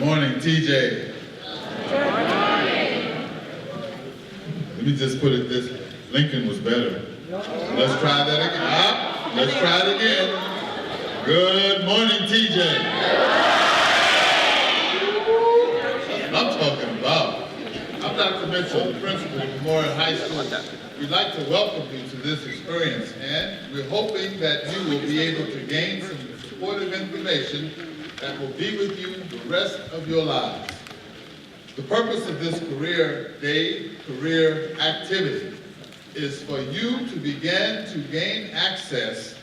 morning, TJ. Good morning. Let me just put it this way. Lincoln was better. Let's try that again. Let's try it again. Good morning, TJ. I'm talking about. I'm Dr. Mitchell, the principal of Memorial High School. We'd like to welcome you to this experience, and we're hoping that you will be able to gain some supportive information that will be with you the rest of your lives. The purpose of this career day, career activity, is for you to begin to gain access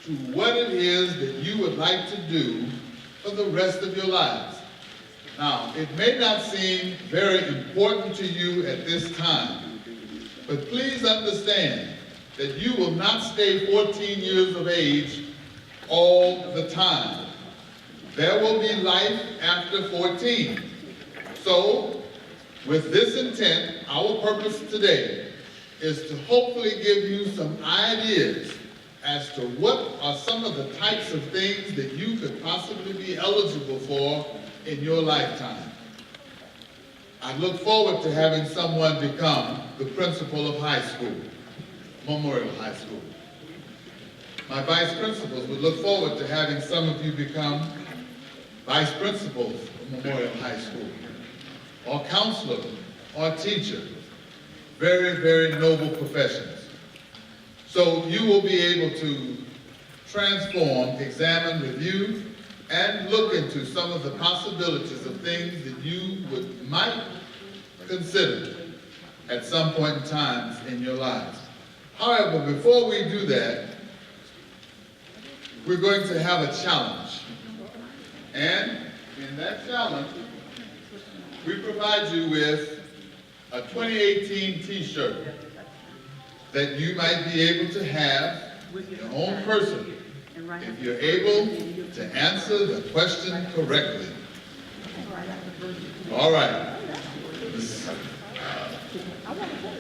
to what it is that you would like to do for the rest of your lives. Now, it may not seem very important to you at this time, but please understand that you will not stay 14 years of age all the time. There will be life after 14. So, with this intent, our purpose today is to hopefully give you some ideas as to what are some of the types of things that you could possibly be eligible for in your lifetime. I look forward to having someone become the principal of high school, Memorial High School. My vice principals would look forward to having some of you become vice principals of Memorial High School, or counselor, or teacher. Very, very noble professions. So you will be able to transform, examine, review, and look into some of the possibilities of things that you might consider at some point in time in your lives. However, before we do that, we're going to have a challenge. And in that challenge, we provide you with a 2018 t-shirt that you might be able to have your own person if you're able to answer the question correctly. All right.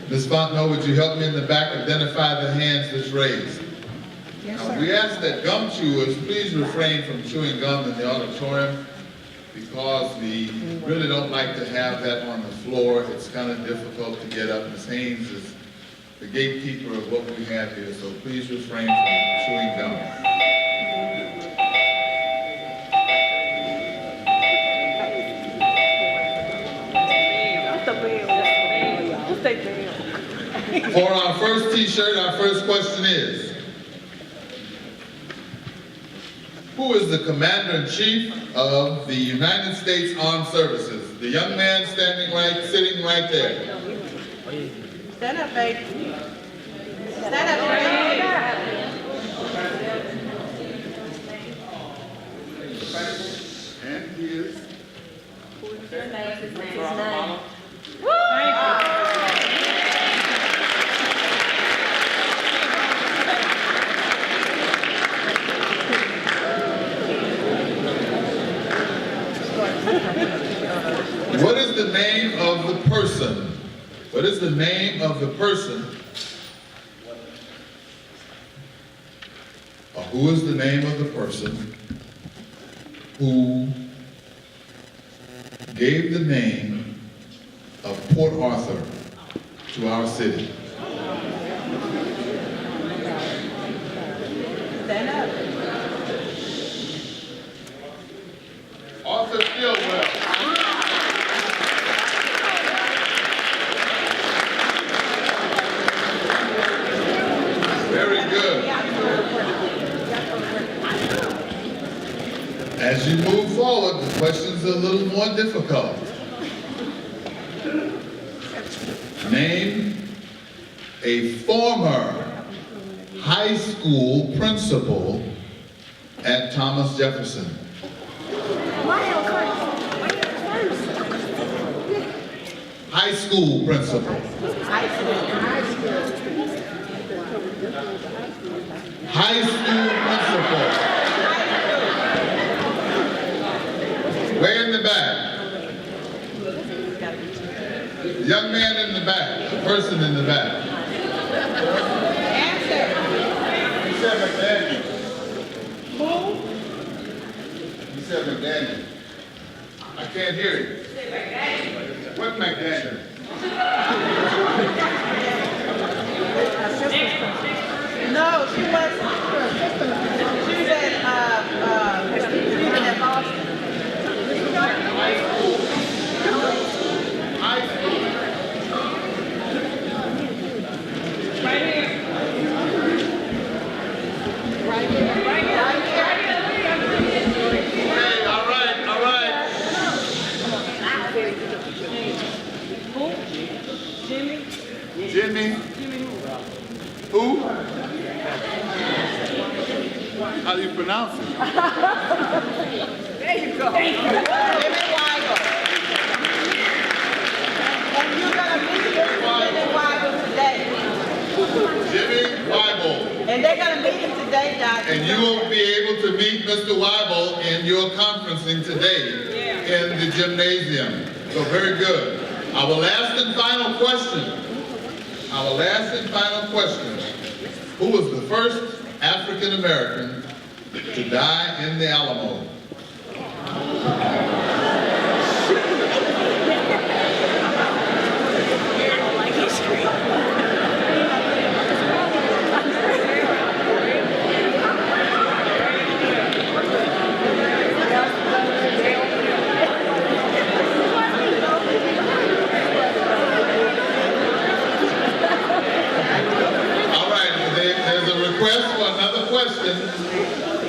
Ms. Fontenot, would you help me in the back identify the hands that's raised? Now, we ask that gum chewers please refrain from chewing gum in the auditorium because we really don't like to have that on the floor. It's kind of difficult to get up. Ms. Haynes is the gatekeeper of what we have here, so please refrain from chewing gum. For our first t-shirt, our first question is, who is the Commander-in-Chief of the United States Armed Services? The young man sitting right there. Stand up, baby. Stand up, baby. And he is? His name. What is the name of the person? What is the name of the person? Or who is the name of the person who gave the name of Port Arthur to our city? Stand up. Arthur Fieldwell. Very good. As you move forward, the questions are a little more difficult. Name a former high school principal at Thomas Jefferson. High school principal. High school principal. Way in the back. The young man in the back. The person in the back. Answer. He said McDaniel. Who? He said McDaniel. I can't hear you. What McDaniel? No, she wasn't. She was at Boston. High school. Right here. Okay, all right. Jimmy? Who? How do you pronounce it? There you go. Jimmy Weigel. And you're gonna meet Jimmy Weigel today. Jimmy Weibel. And they're gonna meet him today, Dr. And you will be able to meet Mr. Weibel in your conferencing today in the gymnasium. So very good. Our last and final question. Who was the first African American to die in the Alamo?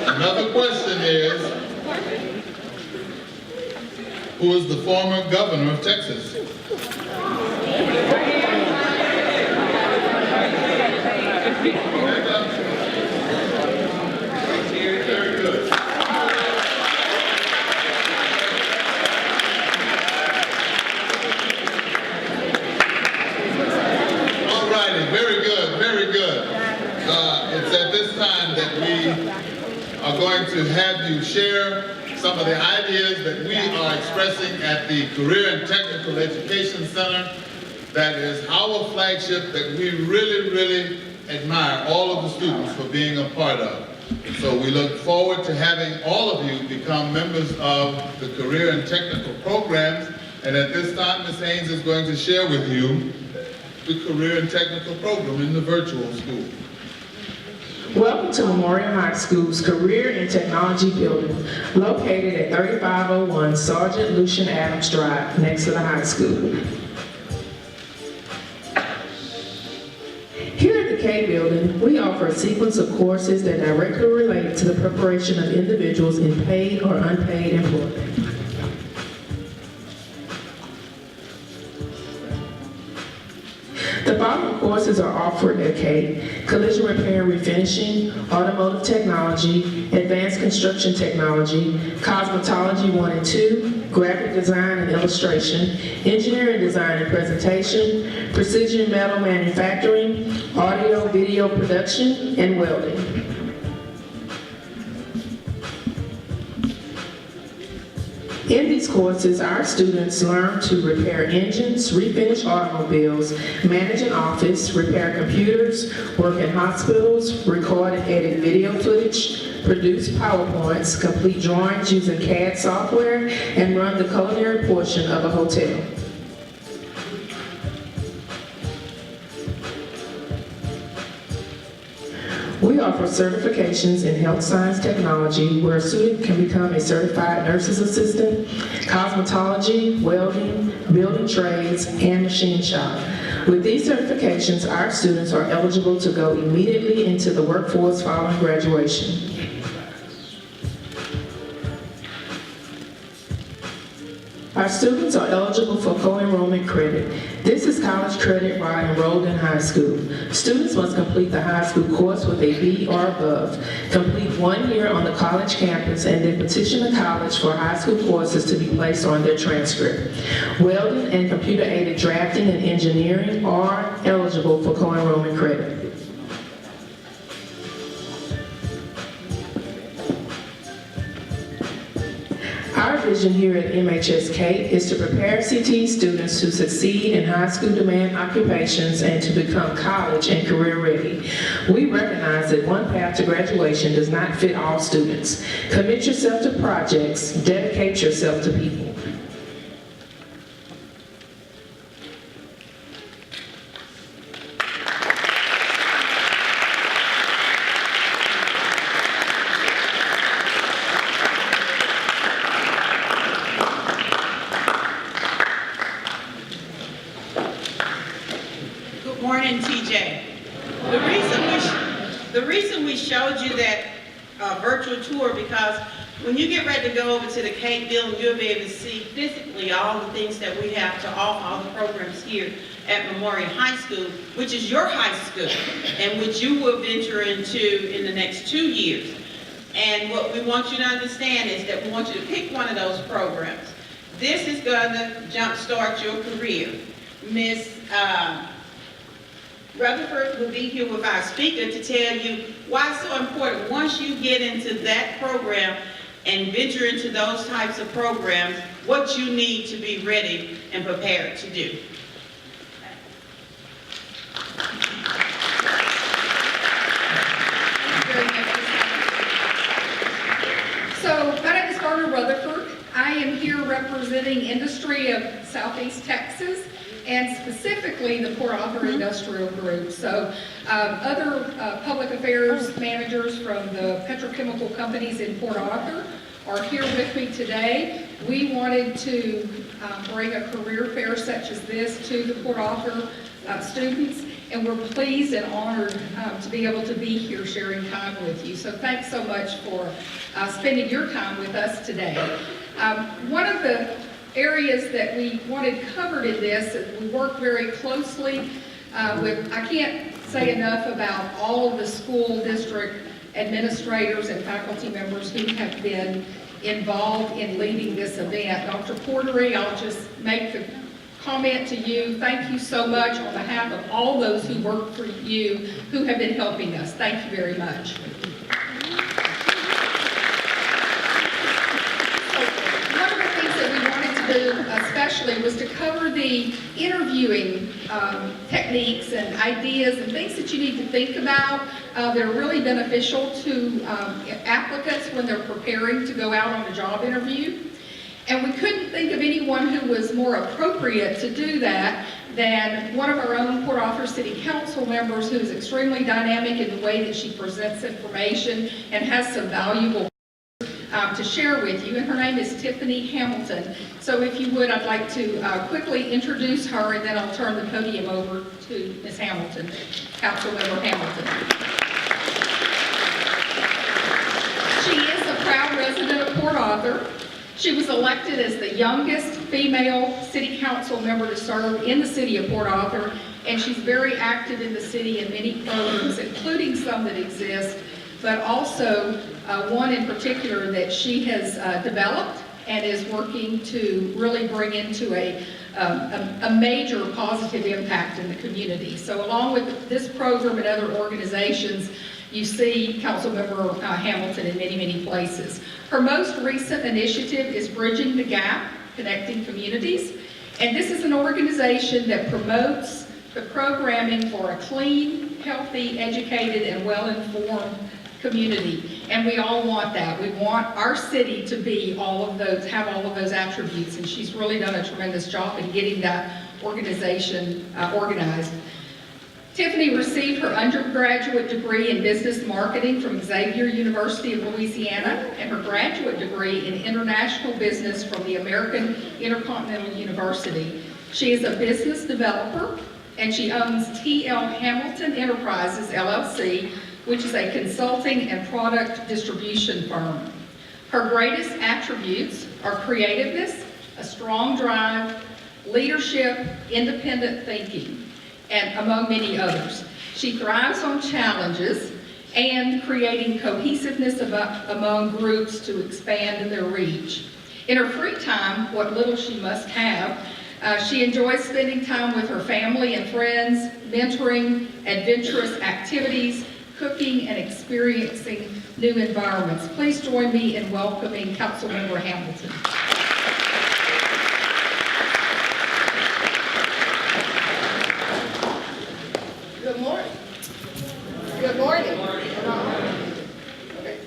Another question is, who is the former governor of Texas? Very good. All righty, very good. It's at this time that we are going to have you share some of the ideas that we are expressing at the Career and Technical Education Center. That is our flagship that we really admire all of the students for being a part of. So we look forward to having all of you become members of the Career and Technical programs. And at this time, Ms. Haynes is going to share with you the Career and Technical program in the virtual school. Welcome to Memorial High School's Career and Technology Building, located at 3501 Sergeant Lucian Adams Drive, next to the high school. Here at the K Building, we offer a sequence of courses that directly relate to the preparation of individuals in paid or unpaid employment. The following courses are offered at K: collision repair and refinishing, automotive technology, advanced construction technology, cosmetology 1 and 2, graphic design and illustration, engineering design and presentation, precision metal manufacturing, audio video production, and welding. In these courses, our students learn to repair engines, refinish automobiles, manage an office, repair computers, work in hospitals, record and edit video footage, produce PowerPoints, complete drawings using CAD software, and run the culinary portion of a hotel. We offer certifications in health science technology, where a student can become a certified nurse's assistant, cosmetology, welding, building trades, and machine shop. With these certifications, our students are eligible to go immediately into the workforce following graduation. Our students are eligible for co-enrollment credit. This is college credit while enrolled in high school. Students must complete the high school course with a B or above, complete 1 year on the college campus, and then petition the college for high school courses to be placed on their transcript. Welding and computer-aided drafting and engineering are eligible for co-enrollment credit. Our vision here at MHSK is to prepare CTE students to succeed in high school demand occupations and to become college and career ready. We recognize that one path to graduation does not fit all students. Commit yourself to projects, dedicate yourself to people. When you get ready to go over to the Cake Building, you'll be able to see physically all the things that we have to offer, all the programs here at Memorial High School, which is your high school, and which you will venture into in the next 2 years. And what we want you to understand is that we want you to pick one of those programs. This is going to jumpstart your career. Miss Rutherford will be here with our speaker to tell you why it's so important. Once you get into that program and venture into those types of programs, what you need to be ready and prepared to do. So, my name is Garner Rutherford. I am here representing industry of Southeast Texas, and specifically the Port Arthur Industrial Group. So, other public affairs managers from the petrochemical companies in Port Arthur are here with me today. We wanted to bring a career fair such as this to the Port Arthur students, and we're pleased and honored to be able to be here sharing time with you. So thanks so much for spending your time with us today. One of the areas that we wanted covered in this, we work very closely with, I can't say enough about all of the school district administrators and faculty members who have been involved in leading this event. Dr. Portery, I'll just make the comment to you. Thank you so much on behalf of all those who work for you, who have been helping us. Thank you very much. One of the things that we wanted to do especially was to cover the interviewing techniques and ideas and things that you need to think about that are really beneficial to applicants when they're preparing to go out on a job interview. And we couldn't think of anyone who was more appropriate to do that than one of our own Port Arthur City Council members, who's extremely dynamic in the way that she presents information and has some valuable to share with you. And her name is Tiffany Hamilton. So if you would, I'd like to quickly introduce her, and then I'll turn the podium over to Ms. Hamilton, Councilmember Hamilton. She is a proud resident of Port Arthur. She was elected as the youngest female city council member to serve in the city of Port Arthur, and she's very active in the city in many programs, including some that exist, but also one in particular that she has developed and is working to really bring into a major positive impact in the community. So along with this program and other organizations, you see Councilmember Hamilton in many, many places. Her most recent initiative is Bridging the Gap, Connecting Communities. And this is an organization that promotes the programming for a clean, healthy, educated, and well-informed community. And we all want that. We want our city to be all of those, have all of those attributes. And she's really done a tremendous job in getting that organization organized. Tiffany received her undergraduate degree in business marketing from Xavier University of Louisiana and her graduate degree in international business from the American Intercontinental University. She is a business developer, and she owns TL Hamilton Enterprises, LLC, which is a consulting and product distribution firm. Her greatest attributes are creativeness, a strong drive, leadership, independent thinking, and among many others. She thrives on challenges and creating cohesiveness among groups to expand their reach. In her free time, what little she must have, she enjoys spending time with her family and friends, mentoring, adventurous activities, cooking, and experiencing new environments. Please join me in welcoming Councilmember Hamilton. Good morning. Good morning. Okay.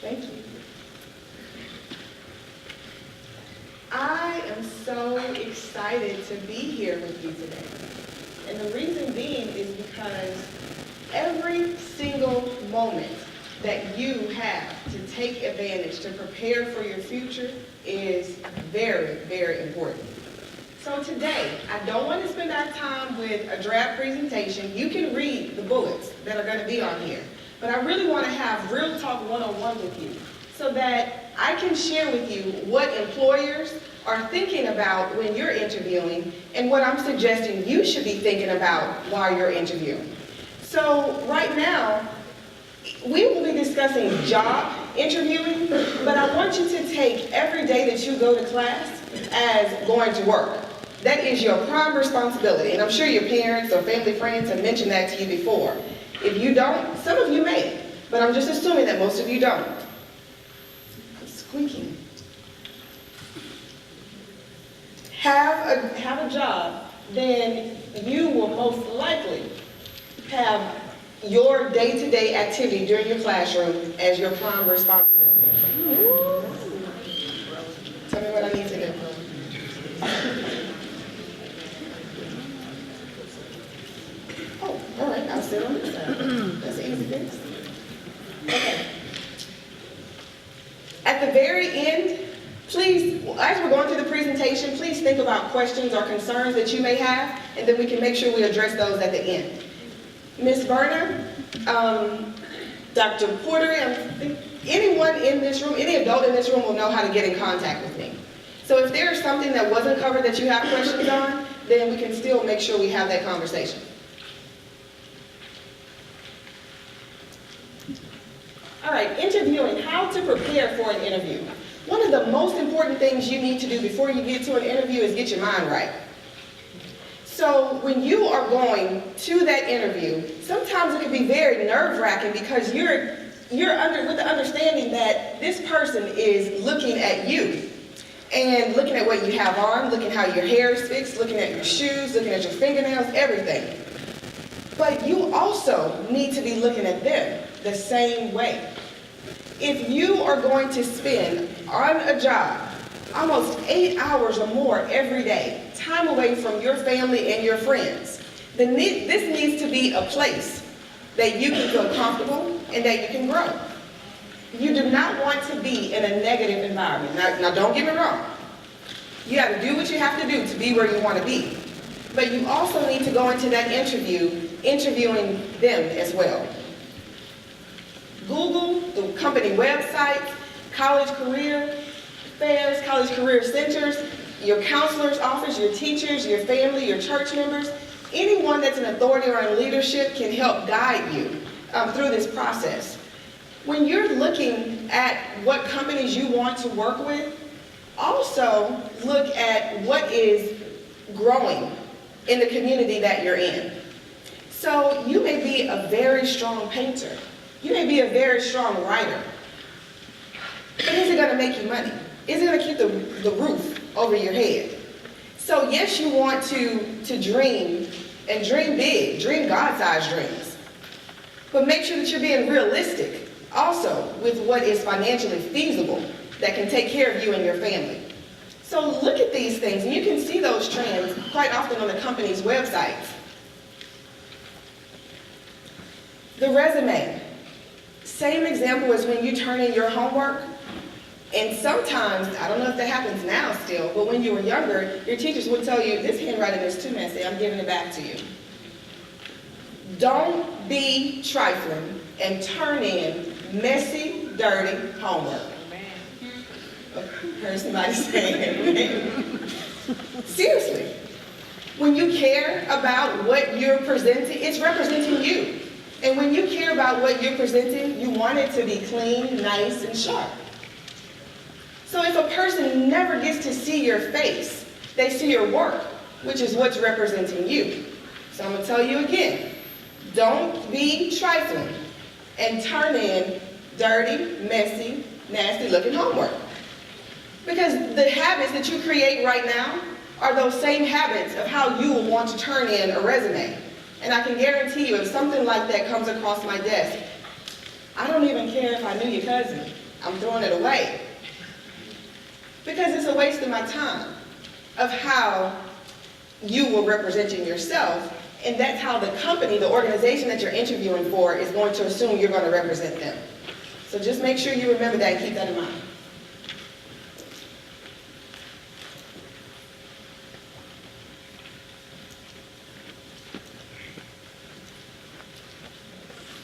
Thank you. I am so excited to be here with you today. And the reason being is because every single moment that you have to take advantage to prepare for your future is very, very important. So today, I don't want to spend our time with a draft presentation. You can read the bullets that are going to be on here. but I really want to have real talk one-on-one with you so that I can share with you what employers are thinking about when you're interviewing and what I'm suggesting you should be thinking about while you're interviewing. So right now, we will be discussing job interviewing, but I want you to take every day that you go to class as going to work. That is your prime responsibility, and I'm sure your parents or family friends have mentioned that to you before. If you don't, some of you may, but I'm just assuming that most of you don't. I'm squeaking. Have a job, then you will most likely have your day-to-day activity during your classroom as your prime responsibility. Tell me what I need to do. Oh, all right, I'll sit on this side. That's an easy fix. Okay. At the very end, please, as we're going through the presentation, please think about questions or concerns that you may have, and then we can make sure we address those at the end. Ms. Berner, Dr. Porter, I think anyone in this room, any adult in this room will know how to get in contact with me. So if there's something that wasn't covered that you have questions on, then we can still make sure we have that conversation. All right, interviewing, how to prepare for an interview. One of the most important things you need to do before you get to an interview is get your mind right. So when you are going to that interview, sometimes it can be very nerve-wracking because you're with the understanding that this person is looking at you and looking at what you have on, looking how your hair is fixed, looking at your shoes, looking at your fingernails, everything. But you also need to be looking at them the same way. If you are going to spend on a job almost 8 hours or more every day, time away from your family and your friends, then this needs to be a place that you can feel comfortable and that you can grow. You do not want to be in a negative environment. Now don't get me wrong. You have to do what you have to do to be where you want to be. But you also need to go into that interview, interviewing them as well. Google the company websites, college career fairs, college career centers, your counselor's office, your teachers, your family, your church members. Anyone that's an authority or in leadership can help guide you through this process. When you're looking at what companies you want to work with, also look at what is growing in the community that you're in. So you may be a very strong painter. You may be a very strong writer. But is it going to make you money? Is it going to keep the roof over your head? So yes, you want to dream, and dream big, dream God-sized dreams. But make sure that you're being realistic also with what is financially feasible that can take care of you and your family. So look at these things, and you can see those trends quite often on the company's websites. The resume. Same example as when you turn in your homework. And sometimes, I don't know if that happens now still, but when you were younger, your teachers would tell you, this handwriting is too messy, I'm giving it back to you. Don't be trifling and turn in messy, dirty homework. Heard somebody saying amen. Seriously. When you care about what you're presenting, it's representing you. And when you care about what you're presenting, you want it to be clean, nice, and sharp. So if a person never gets to see your face, they see your work, which is what's representing you. So I'm going to tell you again, don't be trifling and turn in dirty, messy, nasty-looking homework. Because the habits that you create right now are those same habits of how you will want to turn in a resume. And I can guarantee you, if something like that comes across my desk, I don't even care if I knew your cousin. I'm throwing it away. Because it's a waste of my time of how you were representing yourself, and that's how the company, the organization that you're interviewing for, is going to assume you're going to represent them. So just make sure you remember that and keep that in mind.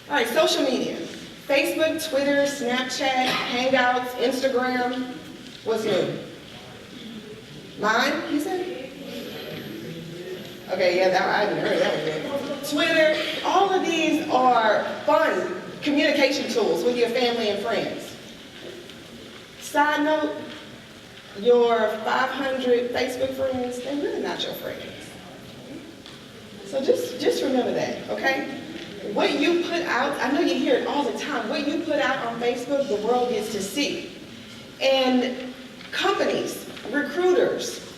All right, social media. Facebook, Twitter, Snapchat, Hangouts, Instagram. What's new? Mine, you said? Okay, yeah, I hadn't heard that one yet. Twitter, all of these are fun communication tools with your family and friends. Side note, your 500 Facebook friends, they're really not your friends. So just remember that, okay? What you put out, I know you hear it all the time, what you put out on Facebook, the world gets to see. And companies, recruiters,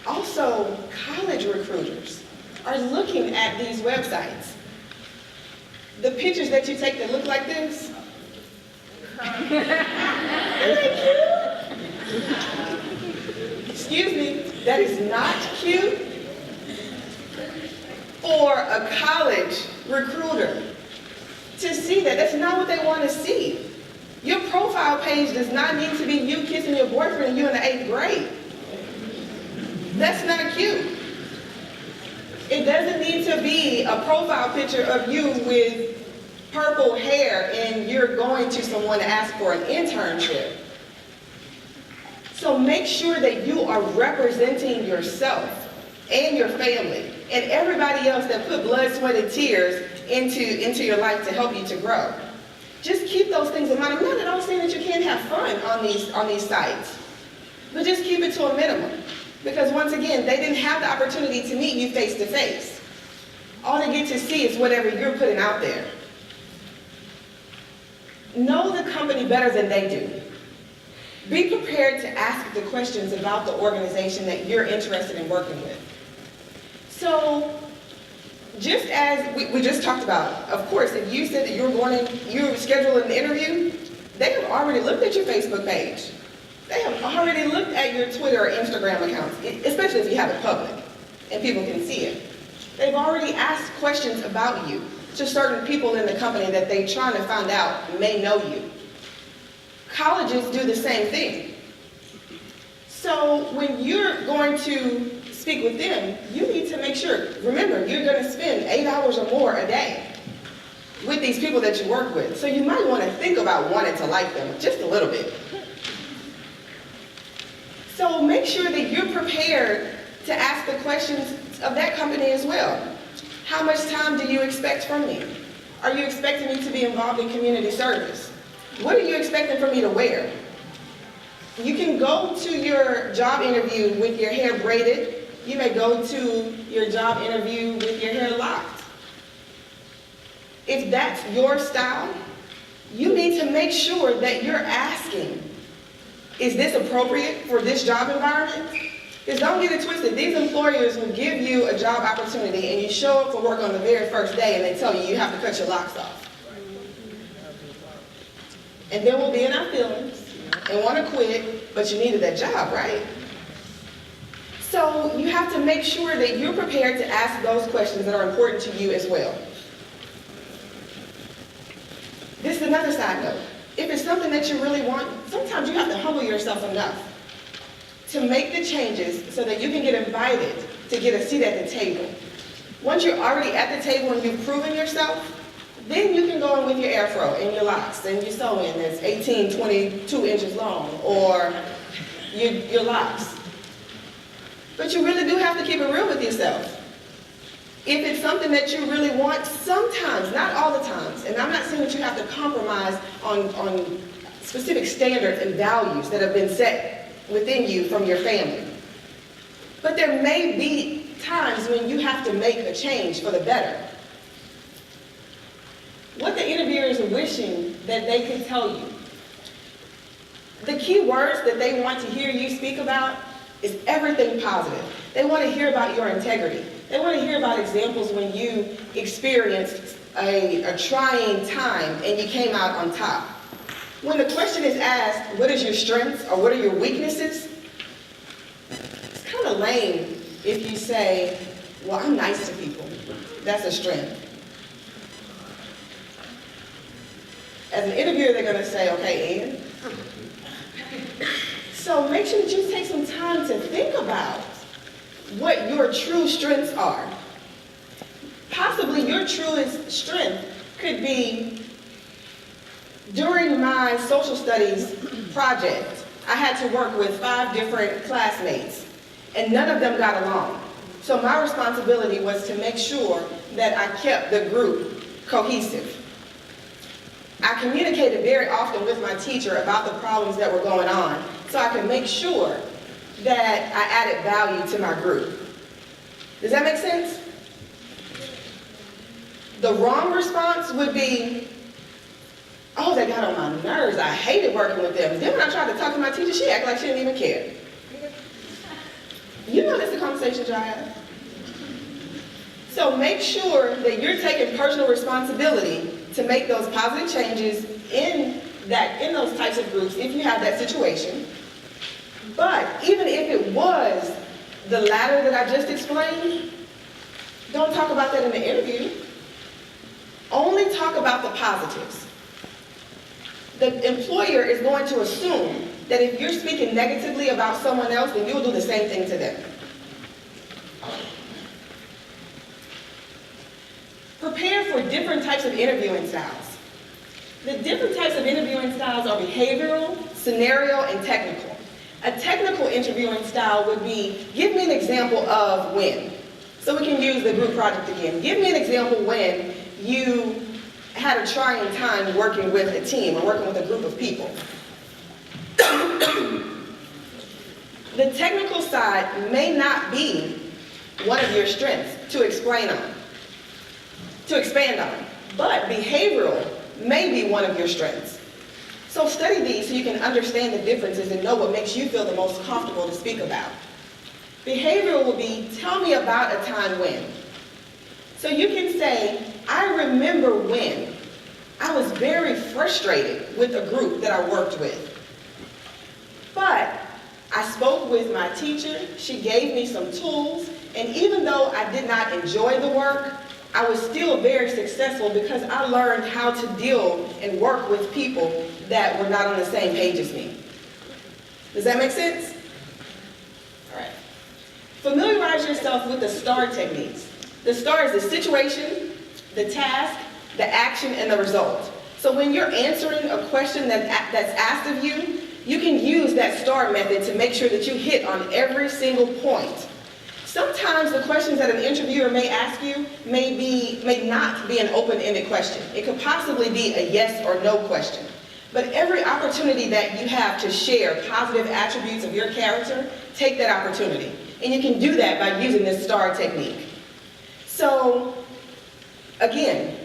also college recruiters are looking at these websites. The pictures that you take that look like this, isn't that cute? Excuse me, that is not cute for a college recruiter to see that. That's not what they want to see. Your profile page does not need to be you kissing your boyfriend and you in the 8th grade. That's not cute. It doesn't need to be a profile picture of you with purple hair and you're going to someone to ask for an internship. So make sure that you are representing yourself and your family and everybody else that put blood, sweat, and tears into your life to help you to grow. Just keep those things in mind. I'm not at all saying that you can't have fun on these sites, but just keep it to a minimum. Because once again, they didn't have the opportunity to meet you face to face. All they get to see is whatever you're putting out there. Know the company better than they do. Be prepared to ask the questions about the organization that you're interested in working with. So, just as we just talked about, of course, if you said that you're scheduling an interview, they have already looked at your Facebook page. They have already looked at your Twitter or Instagram accounts, especially if you have it public and people can see it. They've already asked questions about you to certain people in the company that they're trying to find out may know you. Colleges do the same thing. So when you're going to speak with them, you need to make sure, remember, you're going to spend 8 hours or more a day with these people that you work with. So you might want to think about wanting to like them just a little bit. So make sure that you're prepared to ask the questions of that company as well. How much time do you expect from me? Are you expecting me to be involved in community service? What are you expecting for me to wear? You can go to your job interview with your hair braided. You may go to your job interview with your hair locked. If that's your style, you need to make sure that you're asking, is this appropriate for this job environment? Because don't get it twisted, these employers will give you a job opportunity and you show up for work on the very first day and they tell you you have to cut your locks off. And then we'll be in our feelings and want to quit, but you needed that job, right? So you have to make sure that you're prepared to ask those questions that are important to you as well. This is another side note. If it's something that you really want, sometimes you have to humble yourself enough to make the changes so that you can get invited to get a seat at the table. Once you're already at the table and you've proven yourself, then you can go in with your afro and your locks and your sew-in that's 18, 22 inches long, or your locks. But you really do have to keep it real with yourself. If it's something that you really want, sometimes, not all the times, and I'm not saying that you have to compromise on specific standards and values that have been set within you from your family. But there may be times when you have to make a change for the better. What the interviewers are wishing that they could tell you. The key words that they want to hear you speak about is everything positive. They want to hear about your integrity. They want to hear about examples when you experienced a trying time and you came out on top. When the question is asked, what is your strengths or what are your weaknesses? It's kind of lame if you say, well, I'm nice to people. That's a strength. As an interviewer, they're going to say, okay, and? So make sure that you take some time to think about what your true strengths are. Possibly your truest strength could be During my social studies project, I had to work with 5 different classmates, and none of them got along. So my responsibility was to make sure that I kept the group cohesive. I communicated very often with my teacher about the problems that were going on, so I could make sure that I added value to my group. Does that make sense? The wrong response would be, oh, they got on my nerves. I hated working with them. Then when I tried to talk to my teacher, she acted like she didn't even care. You know that's the conversation y'all have. So make sure that you're taking personal responsibility to make those positive changes in those types of groups if you have that situation. But even if it was the latter that I just explained, don't talk about that in the interview. Only talk about the positives. The employer is going to assume that if you're speaking negatively about someone else, then you'll do the same thing to them. Prepare for different types of interviewing styles. The different types of interviewing styles are behavioral, scenario, and technical. A technical interviewing style would be, give me an example of when. So we can use the group project again. Give me an example when you had a trying time working with a team or working with a group of people. The technical side may not be one of your strengths to expand on, but behavioral may be one of your strengths. So study these so you can understand the differences and know what makes you feel the most comfortable to speak about. Behavioral will be, tell me about a time when. So you can say, I remember when I was very frustrated with a group that I worked with. But I spoke with my teacher, she gave me some tools, and even though I did not enjoy the work, I was still very successful because I learned how to deal and work with people that were not on the same page as me. Does that make sense? All right. Familiarize yourself with the STAR techniques. The STAR is the situation, the task, the action, and the result. So when you're answering a question that's asked of you, you can use that STAR method to make sure that you hit on every single point. Sometimes the questions that an interviewer may ask you may not be an open-ended question. It could possibly be a yes or no question. But every opportunity that you have to share positive attributes of your character, take that opportunity. And you can do that by using this STAR technique. So, again,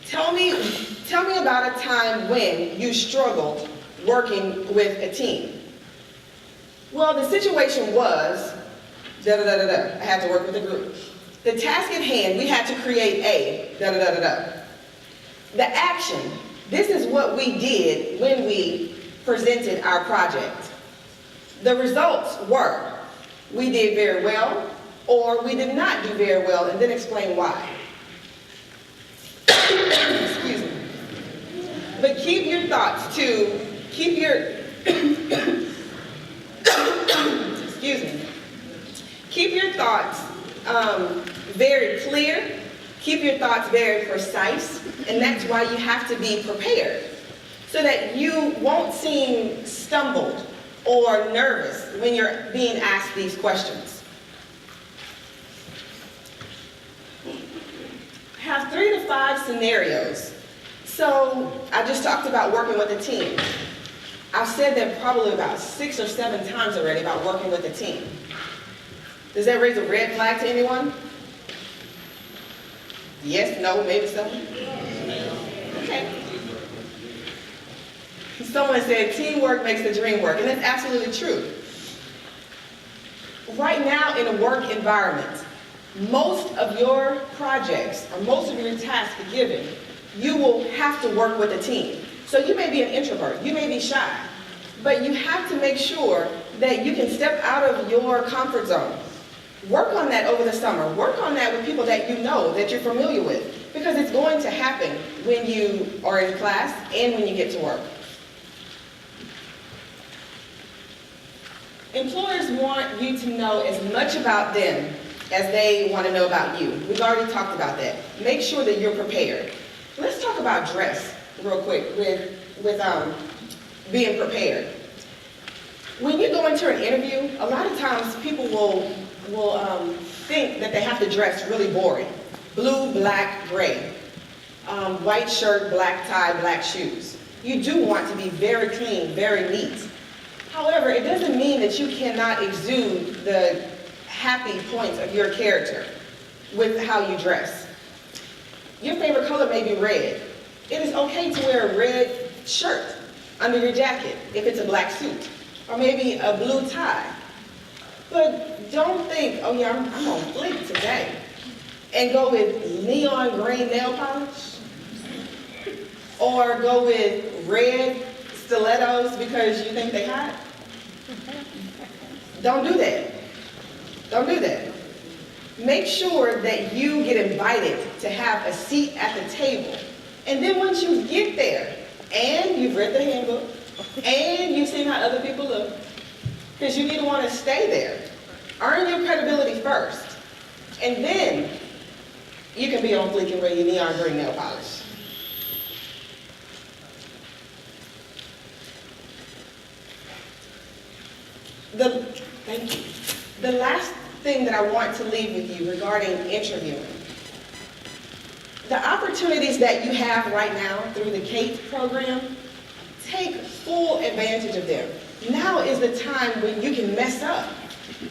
tell me about a time when you struggled working with a team. Well, the situation was, I had to work with a group. The task at hand, we had to create a, The action, this is what we did when we presented our project. The results were, we did very well, or we did not do very well, and then explain why. Excuse me. But keep your thoughts to, keep your thoughts very clear, keep your thoughts very precise, and that's why you have to be prepared, so that you won't seem stumbled or nervous when you're being asked these questions. Have 3 to 5 scenarios. So I just talked about working with a team. I've said that probably about 6 or 7 times already about working with a team. Does that raise a red flag to anyone? Yes, no, maybe so? Okay. Someone said teamwork makes the dream work, and that's absolutely true. Right now in a work environment, most of your projects or most of your tasks given, you will have to work with a team. So you may be an introvert, you may be shy, but you have to make sure that you can step out of your comfort zone. Work on that over the summer. Work on that with people that you know, that you're familiar with, because it's going to happen when you are in class and when you get to work. Employers want you to know as much about them as they want to know about you. We've already talked about that. Make sure that you're prepared. Let's talk about dress. real quick with being prepared. When you go into an interview, a lot of times people will think that they have to dress really boring. Blue, black, gray. White shirt, black tie, black shoes. You do want to be very clean, very neat. However, it doesn't mean that you cannot exude the happy points of your character with how you dress. Your favorite color may be red. It is okay to wear a red shirt under your jacket if it's a black suit, or maybe a blue tie. But don't think, oh yeah, I'm on fleek today, and go with neon green nail polish, or go with red stilettos because you think they hot. Don't do that. Don't do that. Make sure that you get invited to have a seat at the table. And then once you get there, and you've read the handbook, and you've seen how other people look, because you need to want to stay there. Earn your credibility first. And then you can be on fleek and wear your neon green nail polish. Thank you. The last thing that I want to leave with you regarding interviewing. The opportunities that you have right now through the CATE program, take full advantage of them. Now is the time when you can mess up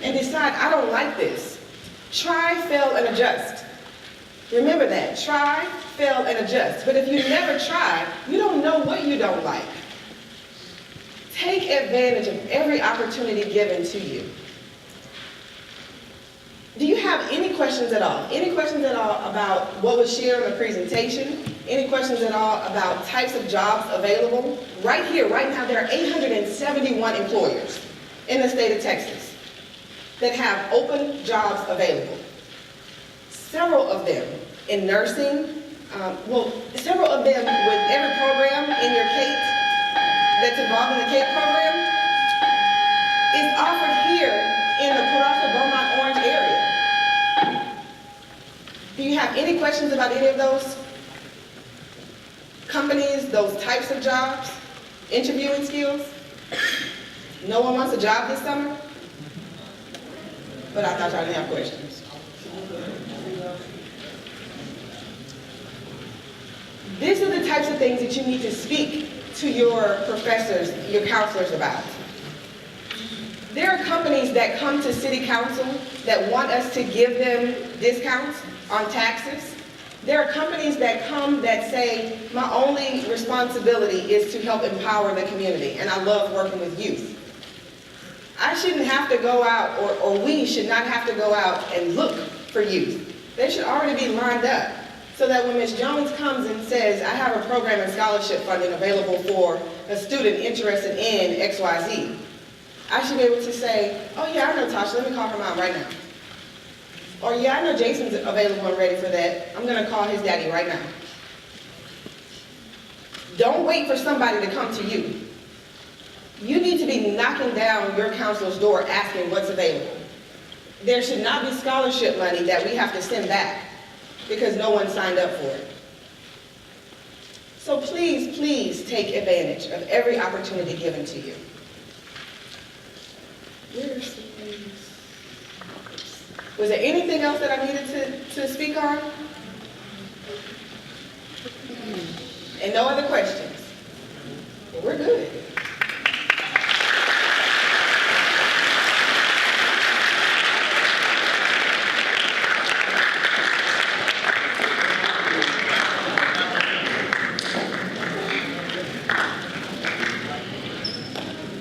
and decide, I don't like this. Try, fail, and adjust. Remember that. Try, fail, and adjust. But if you never try, you don't know what you don't like. Take advantage of every opportunity given to you. Do you have any questions at all? Any questions at all about what was shared in the presentation? Any questions at all about types of jobs available? Right here, right now, there are 871 employers in the state of Texas that have open jobs available. Several of them in nursing, several of them with every program in your CATE that's involved in the CATE program is offered here in the Port Arthur, Beaumont, Orange area. Do you have any questions about any of those companies, those types of jobs, interviewing skills? No one wants a job this summer? But I thought y'all didn't have questions. These are the types of things that you need to speak to your professors, your counselors about. There are companies that come to city council that want us to give them discounts on taxes. There are companies that come that say, my only responsibility is to help empower the community, and I love working with youth. I shouldn't have to go out, or we should not have to go out and look for youth. They should already be lined up, so that when Ms. Jones comes and says, I have a program and scholarship funding available for a student interested in XYZ, I should be able to say, oh yeah, I know Tasha, let me call her mom right now. Or yeah, I know Jason's available and ready for that. I'm gonna call his daddy right now. Don't wait for somebody to come to you. You need to be knocking down your counselor's door asking what's available. There should not be scholarship money that we have to send back because no one signed up for it. So please, please take advantage of every opportunity given to you. Where's the place? Was there anything else that I needed to speak on? And no other questions? Well, we're good.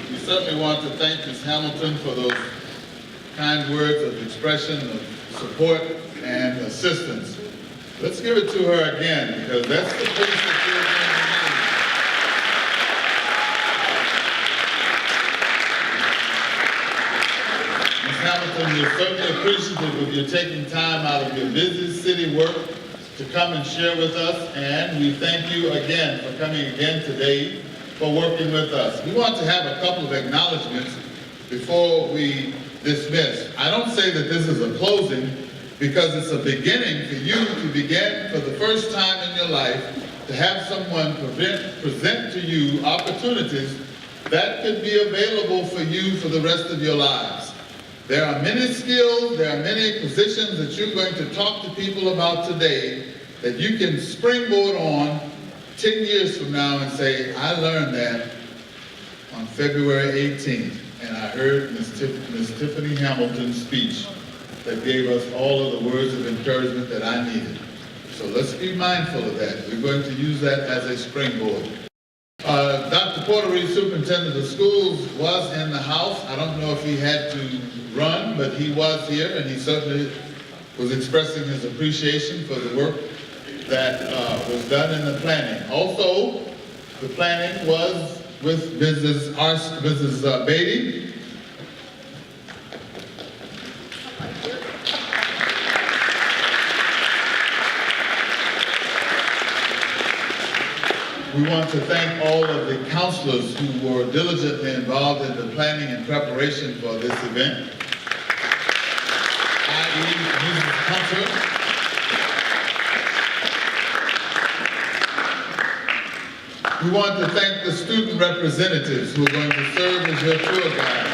We certainly want to thank Ms. Hamilton for those kind words of expression, of support, and assistance. Let's give it to her again, because that's the piece that you're going to need. Ms. Hamilton, we're certainly appreciative of you taking time out of your busy city work to come and share with us, and we thank you again for coming again today, for working with us. We want to have a couple of acknowledgments before we dismiss. I don't say that this is a closing because it's a beginning for you to begin for the first time in your life to have someone present to you opportunities that could be available for you for the rest of your lives. There are many skills, there are many positions that you're going to talk to people about today that you can springboard on 10 years from now and say, I learned that on February 18th, and I heard Ms. Tiffany Hamilton's speech that gave us all of the words of encouragement that I needed. So let's be mindful of that. We're going to use that as a springboard. Dr. Porter Reed, Superintendent of Schools, was in the house. I don't know if he had to run, but he was here, and he certainly was expressing his appreciation for the work that was done in the planning. Also, the planning was with Mrs. Beatty. We want to thank all of the counselors who were diligently involved in the planning and preparation for this event, i.e. Mrs. Hunter, we want to thank the student representatives who are going to serve as your tour guides.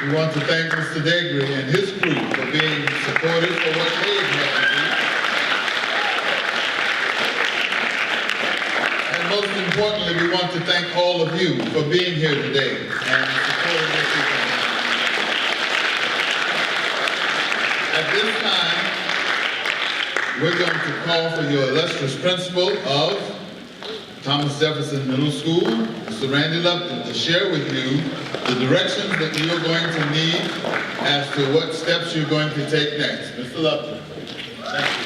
We want to thank Mr. Degre and his crew for being supportive for what they have had to do. And most importantly, we want to thank all of you for being here today and supporting this event. At this time, we're going to call for your illustrious principal of Thomas Jefferson Middle School, Mr. Randy Lupton, to share with you the directions that you're going to need as to what steps you're going to take next. Mr. Lupton. Thank you.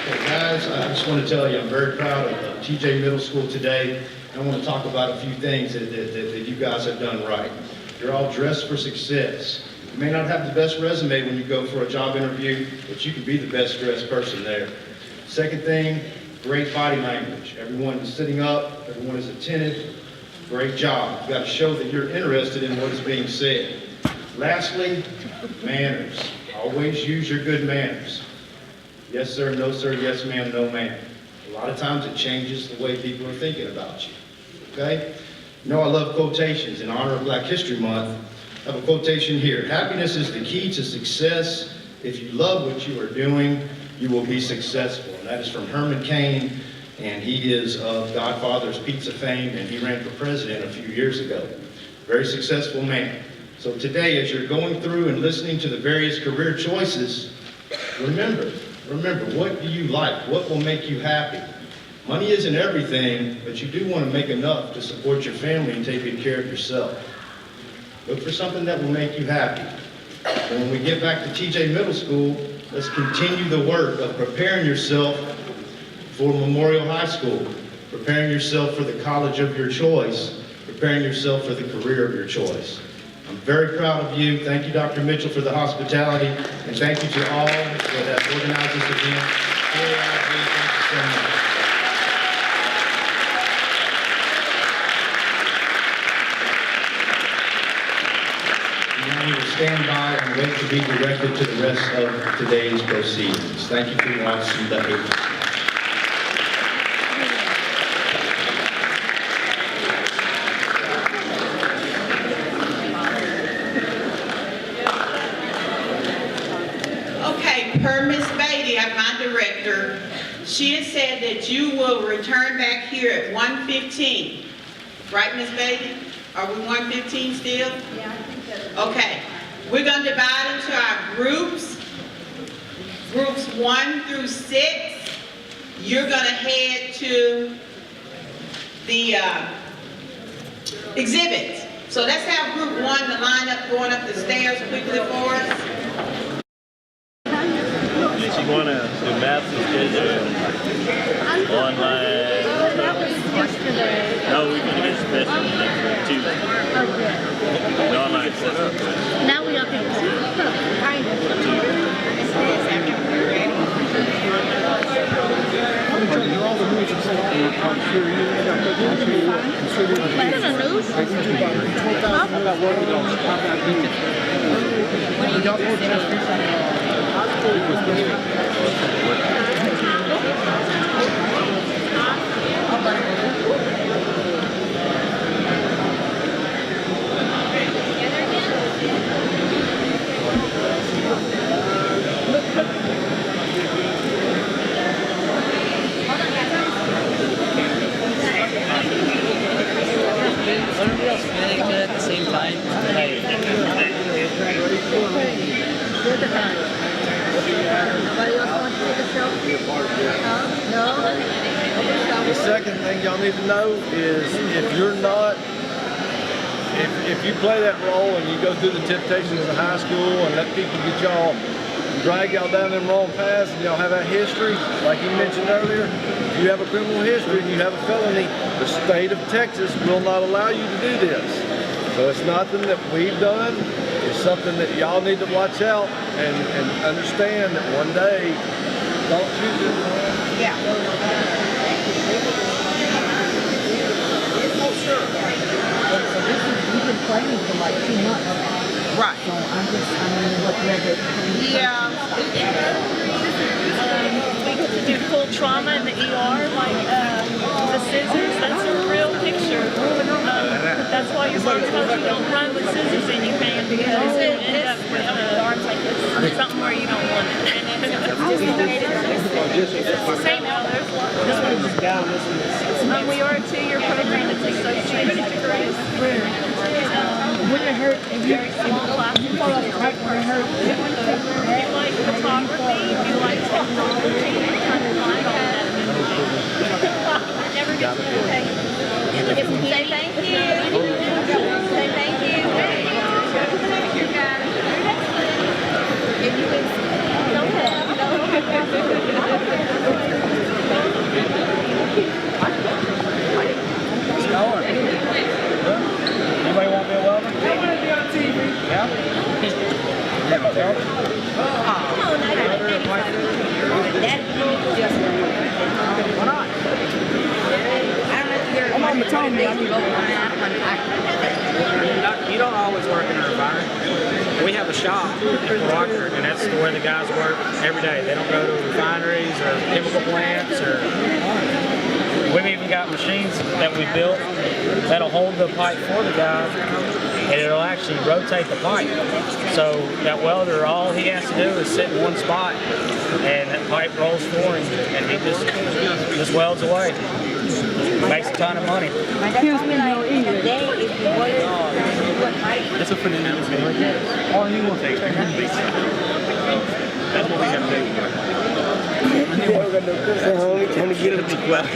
Hey guys, I just want to tell you I'm very proud of TJ Middle School today. I want to talk about a few things that you guys have done right. You're all dressed for success. You may not have the best resume when you go for a job interview, but you can be the best dressed person there. Second thing, great body language. Everyone is sitting up, everyone is attentive. Great job. You've got to show that you're interested in what is being said. Lastly, manners. Always use your good manners. Yes sir, no sir, yes ma'am, no ma'am. A lot of times it changes the way people are thinking about you. Okay? You know I love quotations. In honor of Black History Month, I have a quotation here. Happiness is the key to success. If you love what you are doing, you will be successful. And that is from Herman Cain, and he is of Godfather's Pizza fame, and he ran for president a few years ago. Very successful man. So today, as you're going through and listening to the various career choices, remember, what do you like? What will make you happy? Money isn't everything, but you do want to make enough to support your family and take good care of yourself. Look for something that will make you happy. And when we get back to TJ Middle School, let's continue the work of preparing yourself for Memorial High School, preparing yourself for the college of your choice, preparing yourself for the career of your choice. I'm very proud of you. Thank you, Dr. Mitchell, for the hospitality, and thank you to all that have organized this event. Thank you so much. Now you will stand by and wait to be directed to the rest of today's proceedings. Thank you for watching the event. Per Ms. Beatty, my director, she has said that you will return back here at 1:15. Right, Ms. Beatty? Are we 1:15 still? Yeah, I think that. Okay. We're going to divide into our groups. Groups 1 through 6. You're going to head to the exhibit. So let's have group 1 to line up going up the stairs quickly for us. Did you want to do math schedule online? That was yesterday. No, we can get special next Tuesday. Okay. The online set up. Now we are going to kind of. Is that a news? working on it. How about you? We got more chess at the same time. Nobody else wants to take a selfie? No? The second thing y'all need to know is if you're not, if you play that role and you go through the temptations of high school and let people get y'all, drag y'all down them wrong paths and y'all have that history, like you mentioned earlier, if you have a criminal history and you have a felony, the state of Texas will not allow you to do this. So it's nothing that we've done. It's something that y'all need to watch out and understand that one day, don't choose it. Yeah. You've been playing for like 2 months. Right. So I'm just, I mean, what level? Yeah. We get to do full trauma in the ER, like the scissors, that's a real picture. That's why you're sometimes you don't run with scissors in your hand because you end up with arms like this. Something where you don't want it. And it's the same out there. We are a 2-year program that takes associated degrees. Wouldn't it hurt if you Very small classes. fall off the bike? Would it hurt? If you like photography, if you like technology, you kind of like that. Never gets old. Say thank you. Say thank you. If you can, It's going. Anybody want to be a welder? I want to be on TV. Yeah? come on, Why not? I'm on Matone, You don't always work in a refinery. We have a shop in Walker, and that's where the guys work every day. They don't go to refineries or chemical plants or. We've even got machines that we built that'll hold the pipe for the guy, and it'll actually rotate the pipe. So that welder, all he has to do is sit in one spot, and that pipe rolls for him, and he just welds away. Makes a ton of money. That's a funny thing right there. All you will take. That's what we have to do. Only get him to well.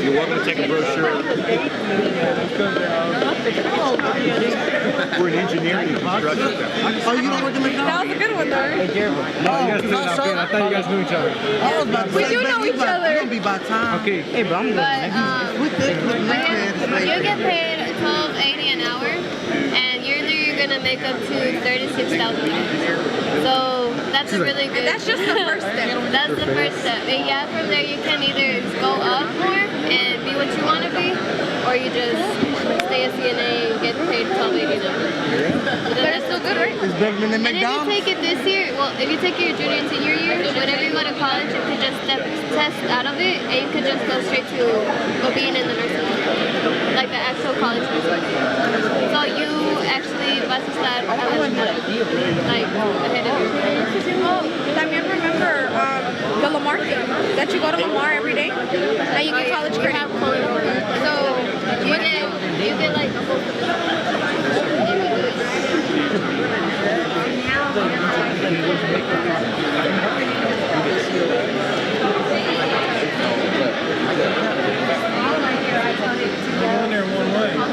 You're welcome to take a brochure. We're an engineering and construction. Oh, you don't work in McDonald's? That was a good one, though. Hey, Jeremy. I thought you guys knew each other. We do know each other. Be by time. Okay. Hey, bro, I'm But You get paid $12.80 an hour, and you're gonna make up to $36,000. So that's a really good. That's just the first step. That's the first step. And yeah, from there you can either go up more and be what you want to be, or you just stay a CNA and get paid $12.80 an hour. But that's still good, right? It's better than the And if you McDonald's. take it this year, well, if you take your junior and senior year, whenever you go to college, you could just test out of it, and you could just go straight to being in the nursing home, like the actual college nursing home. So you actually vas a estar like ahead of you. Oh, también remember the Lamar thing, that you go to Lamar every day, and you get college credit. So you get like a whole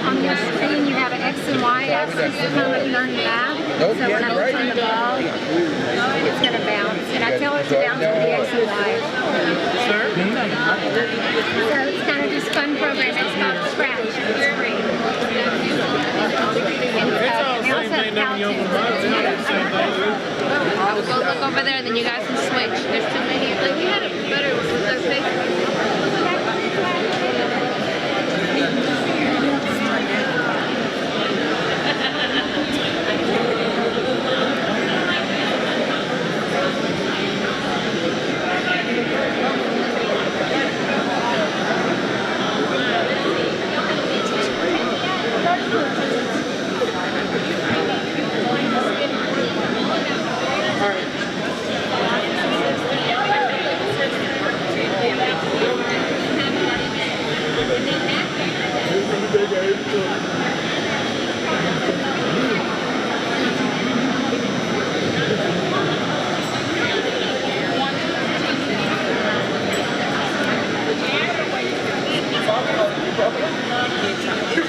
On your screen, you have an X and Y axis to kind of learn math. So when I turn the ball, it's going to bounce. And I tell it to bounce with the X and Y. So it's kind of this fun program. It's called Scratch. It's free. I would go look over there, and then you guys can switch. There's too many. Like we had it better with our Facebook. It's